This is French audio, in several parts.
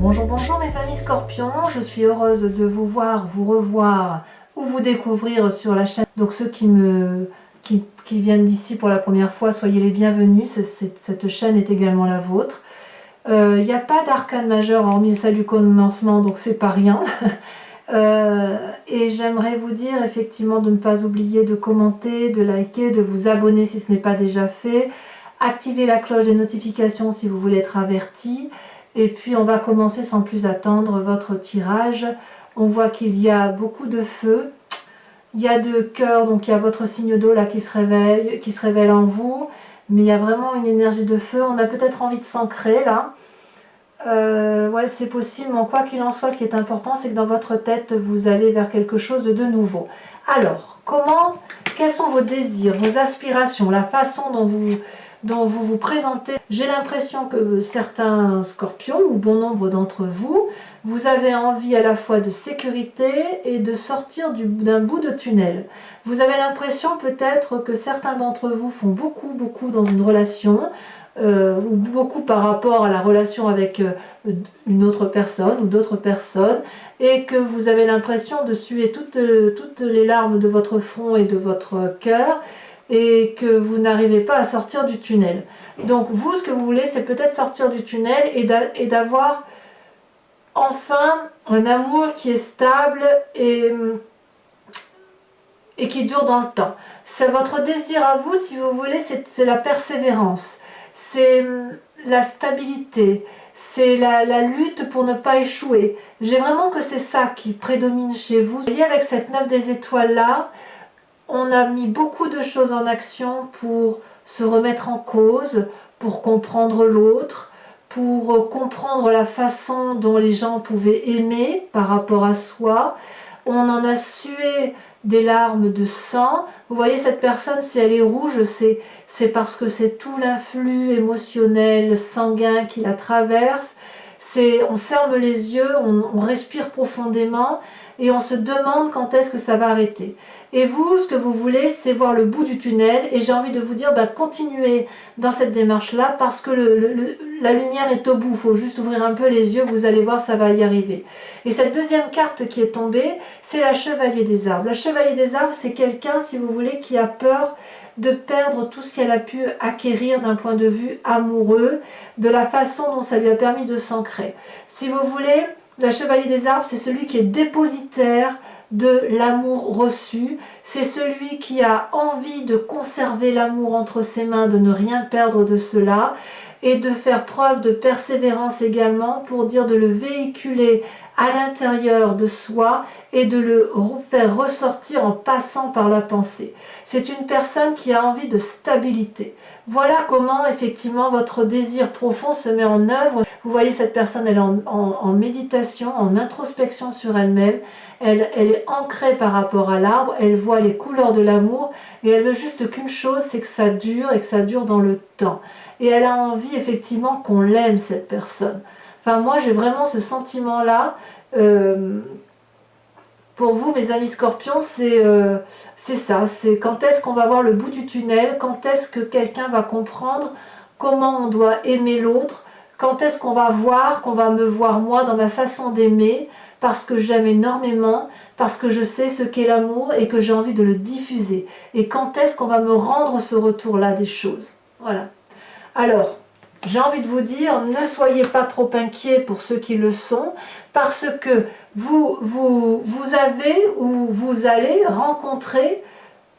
Bonjour, bonjour mes amis scorpions, je suis heureuse de vous voir, vous revoir ou vous découvrir sur la chaîne. Donc ceux qui viennent d'ici pour la première fois, soyez les bienvenus, cette chaîne est également la vôtre. Il n'y a pas d'arcane majeur hormis le salut commencement, donc c'est pas rien. Et j'aimerais vous dire effectivement de ne pas oublier de commenter, de liker, de vous abonner si ce n'est pas déjà fait. Activez la cloche des notifications si vous voulez être averti. Et puis on va commencer sans plus attendre votre tirage. On voit qu'il y a beaucoup de feu. Il y a de cœur, donc il y a votre signe d'eau là qui se révèle en vous. Mais il y a vraiment une énergie de feu. On a peut-être envie de s'ancrer là. Ouais, c'est possible, mais quoi qu'il en soit, ce qui est important, c'est que dans votre tête, vous allez vers quelque chose de nouveau. Alors, quels sont vos désirs, vos aspirations, la façon dont vous présentez? J'ai l'impression que certains scorpions, ou bon nombre d'entre vous, vous avez envie à la fois de sécurité et de sortir d'un bout de tunnel. Vous avez l'impression peut-être que certains d'entre vous font beaucoup dans une relation, ou beaucoup par rapport à la relation avec une autre personne ou d'autres personnes, et que vous avez l'impression de suer toutes les larmes de votre front et de votre cœur, et que vous n'arrivez pas à sortir du tunnel. Donc vous, ce que vous voulez, c'est peut-être sortir du tunnel et d'avoir enfin un amour qui est stable et qui dure dans le temps. C'est votre désir à vous, si vous voulez, c'est la persévérance, c'est la stabilité, c'est la lutte pour ne pas échouer. J'ai vraiment que c'est ça qui prédomine chez vous. Vous voyez, avec cette 9 des étoiles là, on a mis beaucoup de choses en action pour se remettre en cause, pour comprendre l'autre, pour comprendre la façon dont les gens pouvaient aimer par rapport à soi. On en a sué des larmes de sang. Vous voyez, cette personne, si elle est rouge, c'est parce que c'est tout l'influx émotionnel, sanguin qui la traverse. On ferme les yeux, on respire profondément et on se demande quand est-ce que ça va arrêter. Et vous, ce que vous voulez, c'est voir le bout du tunnel. Et j'ai envie de vous dire, continuez dans cette démarche-là parce que la lumière est au bout. Il faut juste ouvrir un peu les yeux, vous allez voir, ça va y arriver. Et cette deuxième carte qui est tombée, c'est la Chevalier des Arbres. La Chevalier des Arbres, c'est quelqu'un, si vous voulez, qui a peur de perdre tout ce qu'elle a pu acquérir d'un point de vue amoureux, de la façon dont ça lui a permis de s'ancrer. Si vous voulez, la Chevalier des Arbres, c'est celui qui est dépositaire de l'amour reçu, c'est celui qui a envie de conserver l'amour entre ses mains, de ne rien perdre de cela, et de faire preuve de persévérance également pour dire de le véhiculer à l'intérieur de soi et de le faire ressortir en passant par la pensée. C'est une personne qui a envie de stabilité. Voilà comment effectivement votre désir profond se met en œuvre. Vous voyez, cette personne, elle est en méditation, en introspection sur elle-même. Elle est ancrée par rapport à l'arbre, elle voit les couleurs de l'amour et elle veut juste qu'une chose, c'est que ça dure et que ça dure dans le temps. Et elle a envie effectivement qu'on l'aime, cette personne. Enfin, moi, j'ai vraiment ce sentiment-là. Pour vous, mes amis scorpions, c'est ça. C'est quand est-ce qu'on va voir le bout du tunnel, quand est-ce que quelqu'un va comprendre comment on doit aimer l'autre, quand est-ce qu'on va me voir moi dans ma façon d'aimer, parce que j'aime énormément, parce que je sais ce qu'est l'amour et que j'ai envie de le diffuser. Et quand est-ce qu'on va me rendre ce retour-là des choses. Voilà. Alors, j'ai envie de vous dire, ne soyez pas trop inquiets pour ceux qui le sont, parce que vous avez ou vous allez rencontrer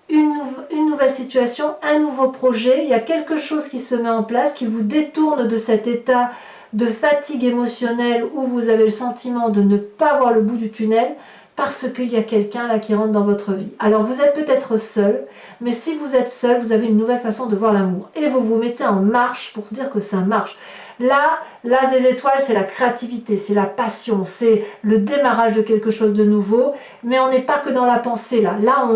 une nouvelle situation, un nouveau projet. Il y a quelque chose qui se met en place, qui vous détourne de cet état de fatigue émotionnelle où vous avez le sentiment de ne pas voir le bout du tunnel, parce qu'il y a quelqu'un là qui rentre dans votre vie. Alors vous êtes peut-être seul, mais si vous êtes seul, vous avez une nouvelle façon de voir l'amour. Et vous vous mettez en marche pour dire que ça marche. Là, l'as des étoiles, c'est la créativité, c'est la passion, c'est le démarrage de quelque chose de nouveau. Mais on n'est pas que dans la pensée là. Là,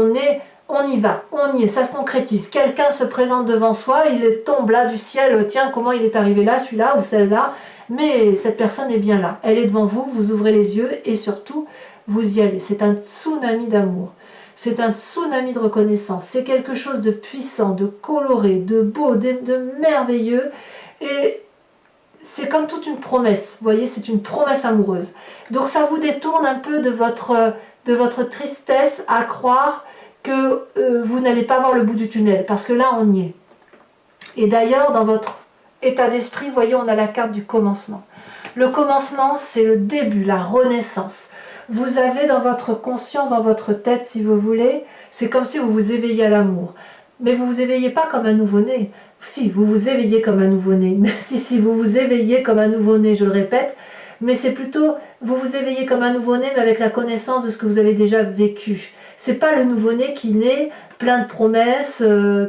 on y va, on y est, ça se concrétise. Quelqu'un se présente devant soi, il tombe là du ciel, tiens, comment il est arrivé là, celui-là ou celle-là. Mais cette personne est bien là. Elle est devant vous, vous ouvrez les yeux et surtout, vous y allez. C'est un tsunami d'amour. C'est un tsunami de reconnaissance. C'est quelque chose de puissant, de coloré, de beau, de merveilleux. Et c'est comme toute une promesse, vous voyez, c'est une promesse amoureuse. Donc ça vous détourne un peu de votre tristesse à croire que vous n'allez pas voir le bout du tunnel, parce que là on y est. Et d'ailleurs, dans votre état d'esprit, vous voyez, on a la carte du commencement. Le commencement, c'est le début, la renaissance. Vous avez dans votre conscience, dans votre tête, si vous voulez, c'est comme si vous vous éveillez à l'amour. Mais vous ne vous éveillez pas comme un nouveau-né. Si, vous vous éveillez comme un nouveau-né. Si, vous vous éveillez comme un nouveau-né, je le répète. Mais c'est plutôt, vous vous éveillez comme un nouveau-né, mais avec la connaissance de ce que vous avez déjà vécu. C'est pas le nouveau-né qui naît plein de promesses,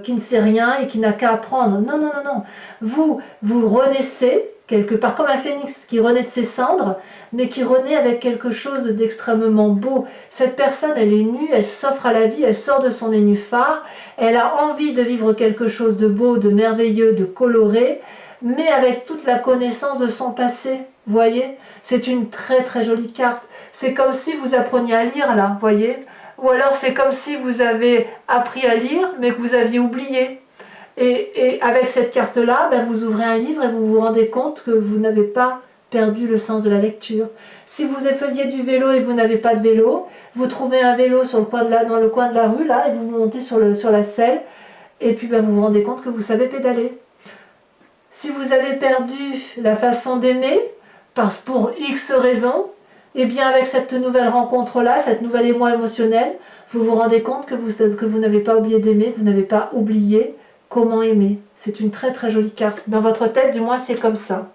qui ne sait rien et qui n'a qu'à apprendre. Non, non, non, non. Vous renaissez quelque part comme un phénix qui renaît de ses cendres, mais qui renaît avec quelque chose d'extrêmement beau. Cette personne, elle est nue, elle s'offre à la vie, elle sort de son nénuphar, elle a envie de vivre quelque chose de beau, de merveilleux, de coloré, mais avec toute la connaissance de son passé. Vous voyez, c'est une très très jolie carte. C'est comme si vous appreniez à lire là, vous voyez. Ou alors c'est comme si vous avez appris à lire, mais que vous aviez oublié. Et avec cette carte-là, ben vous ouvrez un livre et vous vous rendez compte que vous n'avez pas perdu le sens de la lecture. Si vous faisiez du vélo et que vous n'avez pas de vélo, vous trouvez un vélo sur le coin dans le coin de la rue, là, et vous montez sur la selle, et puis ben vous vous rendez compte que vous savez pédaler. Si vous avez perdu la façon d'aimer, pour X raisons, et bien avec cette nouvelle rencontre-là, cette nouvelle émoi émotionnel, vous vous rendez compte que vous n'avez pas oublié d'aimer, que vous n'avez pas oublié comment aimer. C'est une très très jolie carte. Dans votre tête, du moins, c'est comme ça.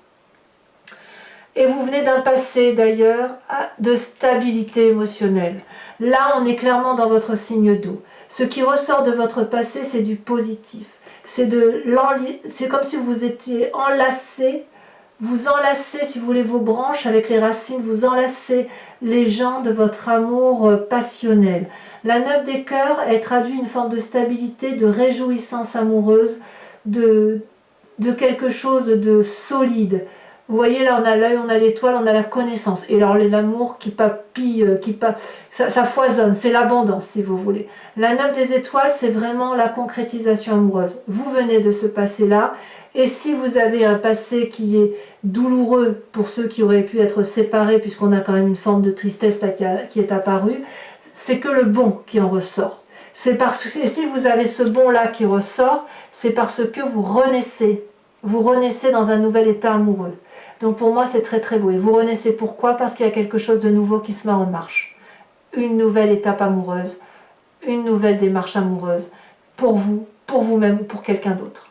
Et vous venez d'un passé, d'ailleurs, de stabilité émotionnelle. Là, on est clairement dans votre signe d'eau. Ce qui ressort de votre passé, c'est du positif. C'est comme si vous étiez enlacé. Vous enlacez, si vous voulez, vos branches avec les racines, vous enlacez les gens de votre amour passionnel. La 9 des cœurs, elle traduit une forme de stabilité, de réjouissance amoureuse, de quelque chose de solide. Vous voyez, là, on a l'œil, on a l'étoile, on a la connaissance. Et alors, l'amour qui papille, ça foisonne, c'est l'abondance, si vous voulez. La 9 des étoiles, c'est vraiment la concrétisation amoureuse. Vous venez de ce passé-là. Et si vous avez un passé qui est douloureux pour ceux qui auraient pu être séparés, puisqu'on a quand même une forme de tristesse là qui est apparue, c'est que le bon qui en ressort. Et si vous avez ce bon-là qui ressort, c'est parce que vous renaissez. Vous renaissez dans un nouvel état amoureux. Donc pour moi, c'est très très beau. Et vous renaissez pourquoi? Parce qu'il y a quelque chose de nouveau qui se met en marche. Une nouvelle étape amoureuse, une nouvelle démarche amoureuse, pour vous, pour vous-même ou pour quelqu'un d'autre.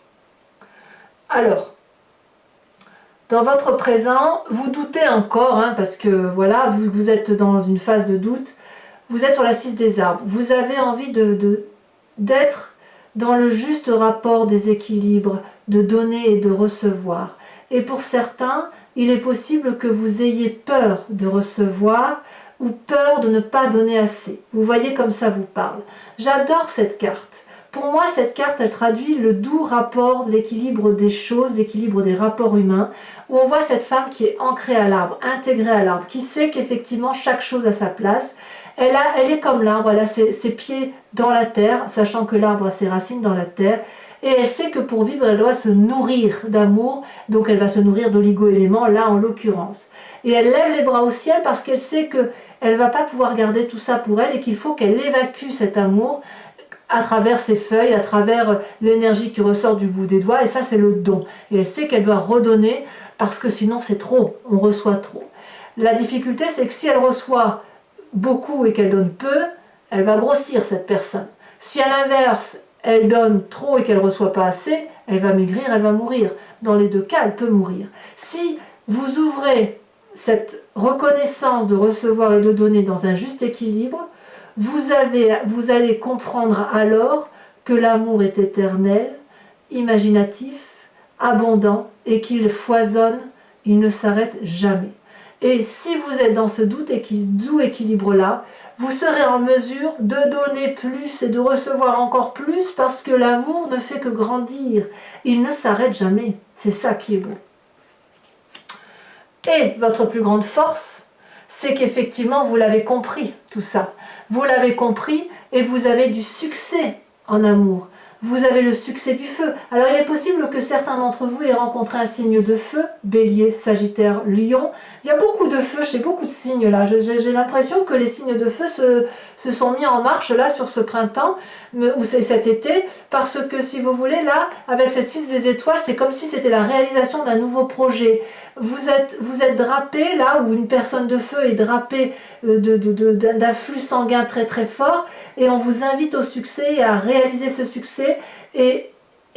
Alors, dans votre présent, vous doutez encore, parce que voilà, vous êtes dans une phase de doute, vous êtes sur la 6 des arbres, vous avez envie d'être dans le juste rapport des équilibres, de donner et de recevoir. Et pour certains, il est possible que vous ayez peur de recevoir ou peur de ne pas donner assez. Vous voyez comme ça vous parle. J'adore cette carte. Pour moi, cette carte, elle traduit le doux rapport, l'équilibre des choses, l'équilibre des rapports humains, où on voit cette femme qui est ancrée à l'arbre, intégrée à l'arbre, qui sait qu'effectivement chaque chose a sa place. Elle est comme l'arbre, elle a ses pieds dans la terre, sachant que l'arbre a ses racines dans la terre, et elle sait que pour vivre, elle doit se nourrir d'amour, donc elle va se nourrir d'oligo-éléments, là en l'occurrence. Et elle lève les bras au ciel parce qu'elle sait qu'elle ne va pas pouvoir garder tout ça pour elle et qu'il faut qu'elle évacue cet amour à travers ses feuilles, à travers l'énergie qui ressort du bout des doigts, et ça c'est le don. Et elle sait qu'elle doit redonner parce que sinon c'est trop, on reçoit trop. La difficulté c'est que si elle reçoit beaucoup et qu'elle donne peu, elle va grossir cette personne. Si à l'inverse, elle donne trop et qu'elle ne reçoit pas assez, elle va maigrir, elle va mourir. Dans les deux cas, elle peut mourir. Si vous ouvrez cette reconnaissance de recevoir et de donner dans un juste équilibre, vous allez comprendre alors que l'amour est éternel, imaginatif, abondant et qu'il foisonne, il ne s'arrête jamais. Et si vous êtes dans ce doux équilibre-là, vous serez en mesure de donner plus et de recevoir encore plus parce que l'amour ne fait que grandir. Il ne s'arrête jamais. C'est ça qui est beau. Et votre plus grande force, c'est qu'effectivement, vous l'avez compris, tout ça. Vous l'avez compris et vous avez du succès en amour. vous avez le succès du feu. Alors il est possible que certains d'entre vous aient rencontré un signe de feu, Bélier, Sagittaire, Lion. Il y a beaucoup de feu chez beaucoup de signes là. J'ai l'impression que les signes de feu se sont mis en marche là sur ce printemps, ou c'est cet été, parce que si vous voulez là, avec cette 6 des étoiles, c'est comme si c'était la réalisation d'un nouveau projet. Vous êtes drapé là, où une personne de feu est drapée d'un flux sanguin très très fort, et on vous invite au succès et à réaliser ce succès, et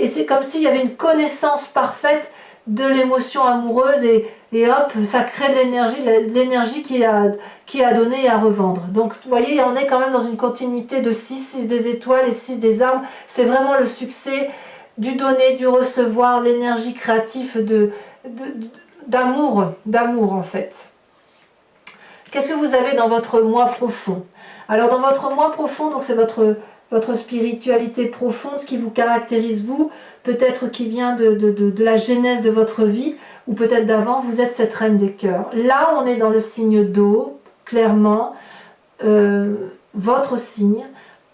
c'est comme s'il y avait une connaissance parfaite de l'émotion amoureuse, et hop, ça crée de l'énergie qui a donné et à revendre. Donc vous voyez, on est quand même dans une continuité de 6 des étoiles et 6 des arbres. C'est vraiment le succès du donner, du recevoir, l'énergie créative d'amour en fait. Qu'est-ce que vous avez dans votre moi profond? Alors dans votre moi profond, donc c'est votre spiritualité profonde, ce qui vous caractérise vous, peut-être qui vient de la genèse de votre vie, ou peut-être d'avant, vous êtes cette reine des cœurs. Là, on est dans le signe d'eau, clairement, votre signe,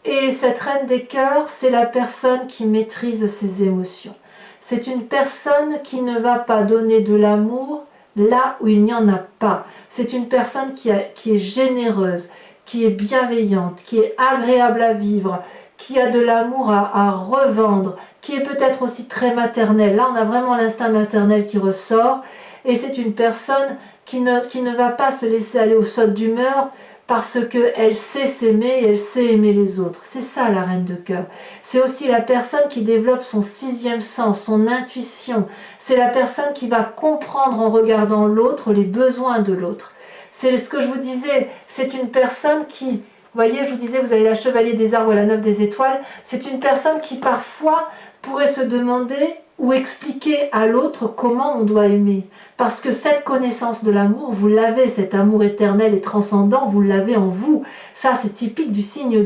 et cette reine des cœurs, c'est la personne qui maîtrise ses émotions. C'est une personne qui ne va pas donner de l'amour là où il n'y en a pas. C'est une personne qui est généreuse, qui est bienveillante, qui est agréable à vivre, qui a de l'amour à revendre, qui est peut-être aussi très maternelle. Là, on a vraiment l'instinct maternel qui ressort. Et c'est une personne qui ne va pas se laisser aller au saut d'humeur, parce qu'elle sait s'aimer et elle sait aimer les autres. C'est ça la reine de cœur. C'est aussi la personne qui développe son 6e sens, son intuition. C'est la personne qui va comprendre en regardant l'autre les besoins de l'autre. C'est ce que je vous disais, c'est une personne qui, vous voyez, je vous disais, vous avez la chevalier des arbres et la 9 des étoiles, c'est une personne qui parfois pourrait se demander ou expliquer à l'autre comment on doit aimer. Parce que cette connaissance de l'amour, vous l'avez, cet amour éternel et transcendant, vous l'avez en vous. Ça, c'est typique du signe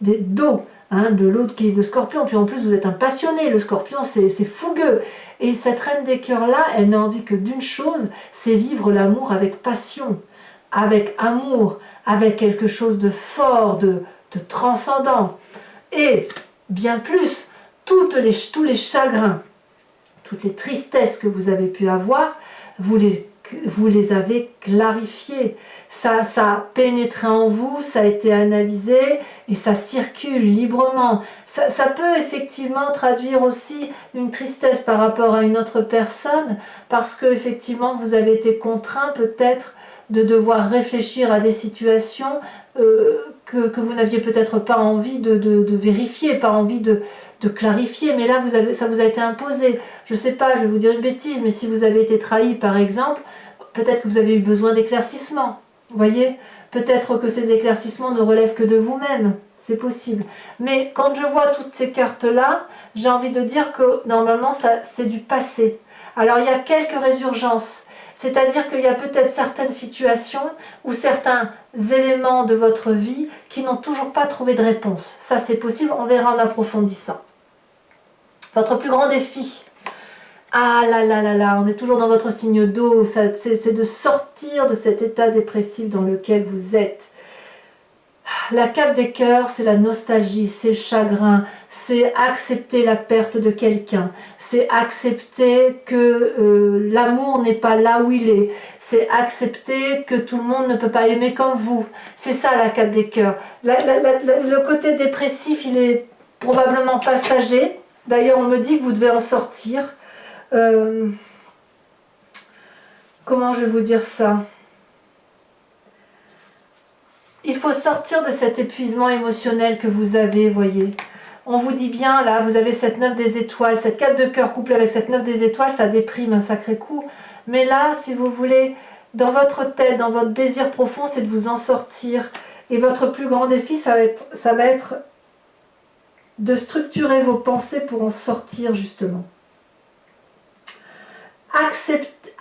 d'eau, de l'autre qui est le scorpion. Puis en plus, vous êtes un passionné. Le scorpion, c'est fougueux. Et cette reine des cœurs-là, elle n'a envie que d'une chose, c'est vivre l'amour avec passion, avec amour, avec quelque chose de fort, de transcendant. Et bien plus, tous les chagrins, toutes les tristesses que vous avez pu avoir, vous les avez clarifiées. Ça a pénétré en vous, ça a été analysé et ça circule librement. Ça peut effectivement traduire aussi une tristesse par rapport à une autre personne, parce que effectivement vous avez été contraint peut-être de devoir réfléchir à des situations que vous n'aviez peut-être pas envie de vérifier, pas envie de clarifier, mais là ça vous a été imposé. Je ne sais pas, je vais vous dire une bêtise, mais si vous avez été trahi par exemple, peut-être que vous avez eu besoin d'éclaircissements. Vous voyez, peut-être que ces éclaircissements ne relèvent que de vous-même, c'est possible. Mais quand je vois toutes ces cartes-là, j'ai envie de dire que normalement c'est du passé. Alors il y a quelques résurgences, c'est-à-dire qu'il y a peut-être certaines situations ou certains éléments de votre vie qui n'ont toujours pas trouvé de réponse. Ça c'est possible, on verra en approfondissant. Votre plus grand défi, ah là là là là, on est toujours dans votre signe d'eau, c'est de sortir de cet état dépressif dans lequel vous êtes. La 4 des cœurs, c'est la nostalgie, c'est le chagrin, c'est accepter la perte de quelqu'un, c'est accepter que l'amour n'est pas là où il est, c'est accepter que tout le monde ne peut pas aimer comme vous. C'est ça la 4 des cœurs. Le côté dépressif, il est probablement passager. D'ailleurs, on me dit que vous devez en sortir. Comment je vais vous dire ça? Il faut sortir de cet épuisement émotionnel que vous avez, voyez. On vous dit bien, là, vous avez cette 9 des étoiles, cette 4 de cœur couplée avec cette 9 des étoiles, ça déprime un sacré coup. Mais là, si vous voulez, dans votre tête, dans votre désir profond, c'est de vous en sortir. Et votre plus grand défi, ça va être de structurer vos pensées pour en sortir, justement.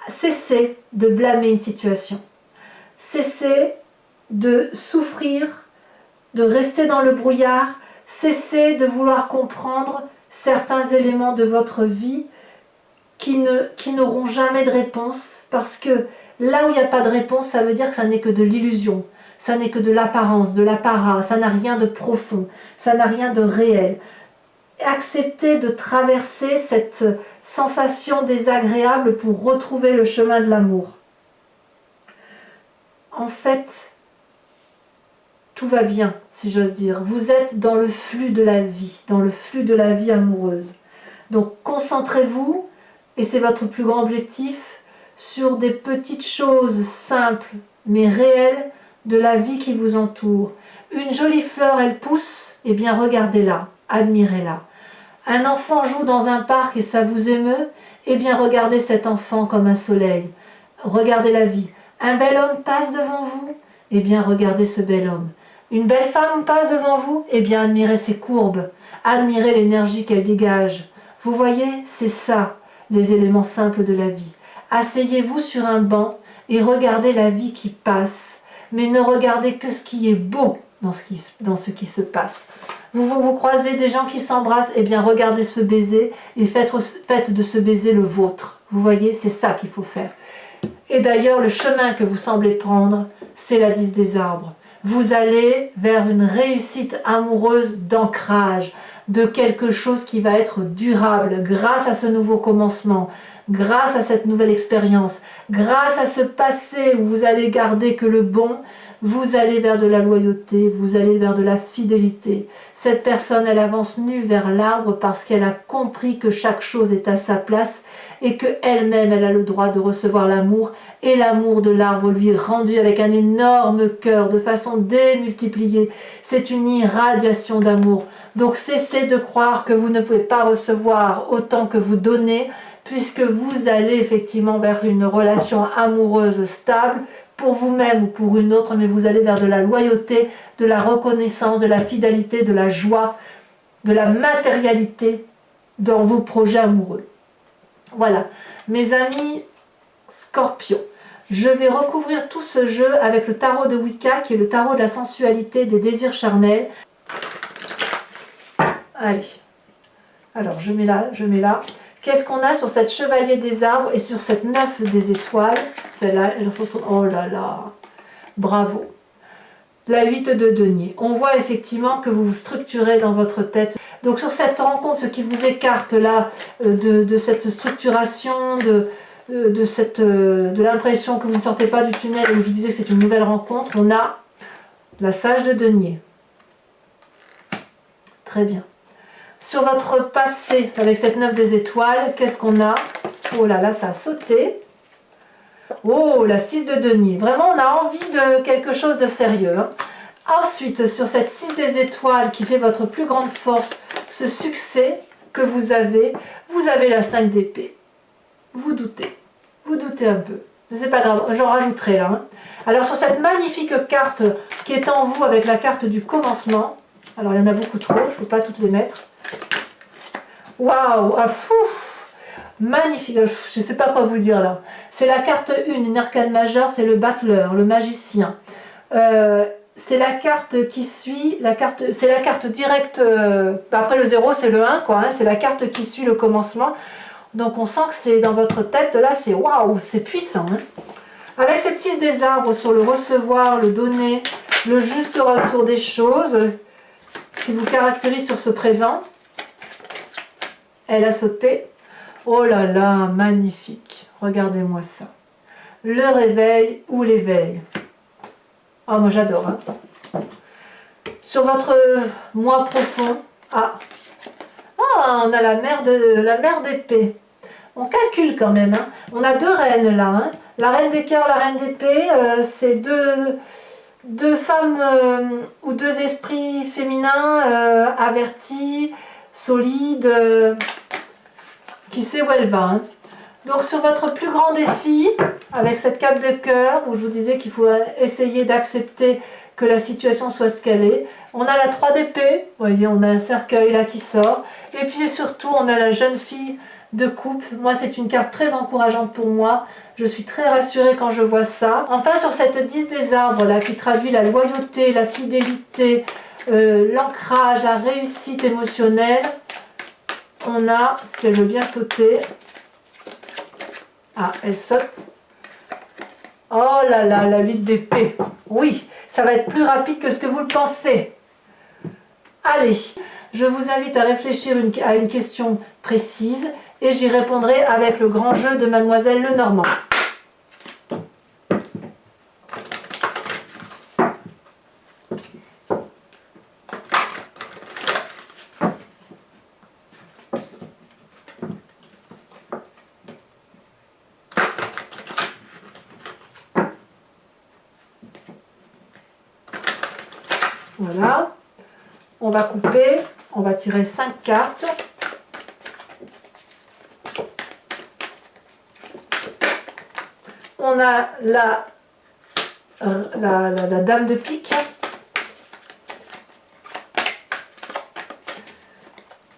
Cessez de blâmer une situation. Cessez de souffrir, de rester dans le brouillard. Cessez de vouloir comprendre certains éléments de votre vie qui n'auront jamais de réponse, parce que là où il n'y a pas de réponse, ça veut dire que ça n'est que de l'illusion, ça n'est que de l'apparence, de l'apparat, ça n'a rien de profond, ça n'a rien de réel. accepter de traverser cette sensation désagréable pour retrouver le chemin de l'amour. En fait, tout va bien, si j'ose dire. Vous êtes dans le flux de la vie, amoureuse. Donc concentrez-vous, et c'est votre plus grand objectif, sur des petites choses simples, mais réelles, de la vie qui vous entoure. Une jolie fleur, elle pousse, eh bien regardez-la, admirez-la. Un enfant joue dans un parc et ça vous émeut, eh bien regardez cet enfant comme un soleil. Regardez la vie. Un bel homme passe devant vous, eh bien regardez ce bel homme. Une belle femme passe devant vous, eh bien admirez ses courbes, admirez l'énergie qu'elle dégage. Vous voyez, c'est ça, les éléments simples de la vie. Asseyez-vous sur un banc et regardez la vie qui passe, mais ne regardez que ce qui est beau dans ce qui se passe. Vous croisez des gens qui s'embrassent, eh bien regardez ce baiser et faites de ce baiser le vôtre. Vous voyez, c'est ça qu'il faut faire. Et d'ailleurs, le chemin que vous semblez prendre, c'est la 10 des arbres. Vous allez vers une réussite amoureuse d'ancrage, de quelque chose qui va être durable grâce à ce nouveau commencement, grâce à cette nouvelle expérience, grâce à ce passé où vous allez garder que le bon, vous allez vers de la loyauté, vous allez vers de la fidélité. Cette personne, elle avance nue vers l'arbre parce qu'elle a compris que chaque chose est à sa place et qu'elle-même, elle a le droit de recevoir l'amour, et l'amour de l'arbre lui est rendu avec un énorme cœur, de façon démultipliée. C'est une irradiation d'amour. Donc cessez de croire que vous ne pouvez pas recevoir autant que vous donnez, puisque vous allez effectivement vers une relation amoureuse stable, pour vous-même ou pour une autre, mais vous allez vers de la loyauté, de la reconnaissance, de la fidélité, de la joie, de la matérialité dans vos projets amoureux. Voilà, mes amis Scorpions, je vais recouvrir tout ce jeu avec le tarot de Wicca, qui est le tarot de la sensualité, des désirs charnels. Allez, alors je mets là. Qu'est-ce qu'on a sur cette chevalier des arbres et sur cette 9 des étoiles? Celle-là, elle se retourne. Oh là là, bravo. La 8 de denier. On voit effectivement que vous vous structurez dans votre tête. Donc sur cette rencontre, ce qui vous écarte là de cette structuration, de l'impression que vous ne sortez pas du tunnel et que je vous disais que c'est une nouvelle rencontre, on a la sage de denier. Très bien. Sur votre passé, avec cette 9 des étoiles, qu'est-ce qu'on a? Oh là là, ça a sauté. Oh, la 6 de denier. Vraiment, on a envie de quelque chose de sérieux. Hein. Ensuite, sur cette 6 des étoiles qui fait votre plus grande force, ce succès que vous avez la 5 d'épée. Vous doutez un peu. C'est pas grave, j'en rajouterai là. Hein. Alors sur cette magnifique carte qui est en vous avec la carte du commencement, alors il y en a beaucoup trop, je ne peux pas toutes les mettre. Waouh, ah, fou, magnifique, je ne sais pas quoi vous dire là. C'est la carte 1, une arcane majeure, c'est le battleur, le magicien. C'est la carte qui suit, c'est la carte directe, après le 0 c'est le 1 quoi, hein, c'est la carte qui suit le commencement. Donc on sent que c'est dans votre tête là, c'est waouh, c'est puissant. Hein. Avec cette 6 des arbres sur le recevoir, le donner, le juste retour des choses qui vous caractérise sur ce présent. Elle a sauté. Oh là là, magnifique. Regardez-moi ça. Le réveil ou l'éveil. Ah, moi j'adore. Hein. Sur votre moi profond. On a la mère d'épée. On calcule quand même. Hein. On a deux reines là. Hein. La reine des cœurs, la reine d'épée, c'est deux femmes ou deux esprits féminins avertis, solides, qui sait où elle va. Hein. Donc sur votre plus grand défi, avec cette 4 de cœur, où je vous disais qu'il faut essayer d'accepter que la situation soit ce qu'elle est, on a la 3 d'épée, vous voyez, on a un cercueil là qui sort, et puis surtout on a la jeune fille de coupe. Moi c'est une carte très encourageante pour moi, je suis très rassurée quand je vois ça. Enfin sur cette 10 des arbres là, qui traduit la loyauté, la fidélité, l'ancrage, la réussite émotionnelle, on a, si elle veut bien sauter, elle saute. Oh là là, la 8 d'épée. Oui, ça va être plus rapide que ce que vous le pensez. Allez, Je vous invite à réfléchir à une question précise et j'y répondrai avec le grand jeu de Mademoiselle Lenormand. Voilà, on va couper, on va tirer 5 cartes. On a la dame de pique.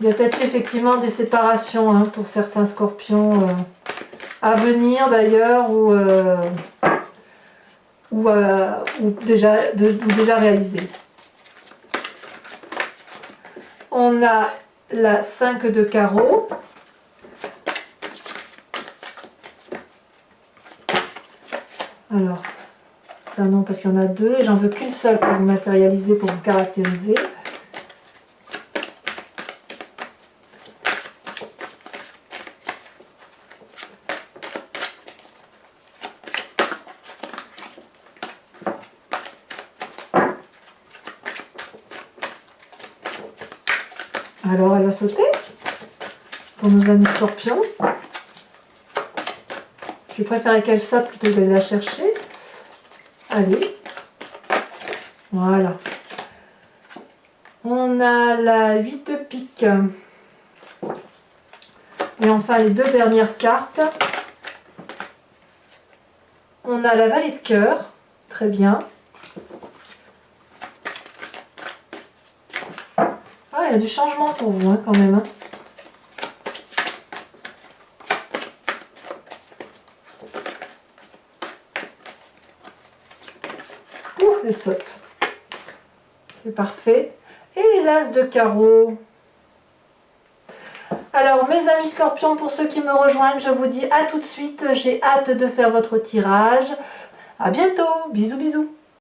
Il y a peut-être effectivement des séparations hein, pour certains scorpions à venir d'ailleurs ou déjà réalisées. On a la 5 de carreau. Alors, ça non parce qu'il y en a deux et j'en veux qu'une seule pour vous matérialiser, pour vous caractériser. Alors elle va sauter pour nos amis scorpions. Je préférais qu'elle saute plutôt que de la chercher. Allez. Voilà. On a la 8 de pique. Et enfin les deux dernières cartes. On a la vallée de cœur. Très bien. Ah, il y a du changement pour vous hein, quand même. Hein. Ouh, elle saute. C'est parfait. Et l'as de carreau. Alors, mes amis scorpions, pour ceux qui me rejoignent, je vous dis à tout de suite. J'ai hâte de faire votre tirage. À bientôt. Bisous, bisous.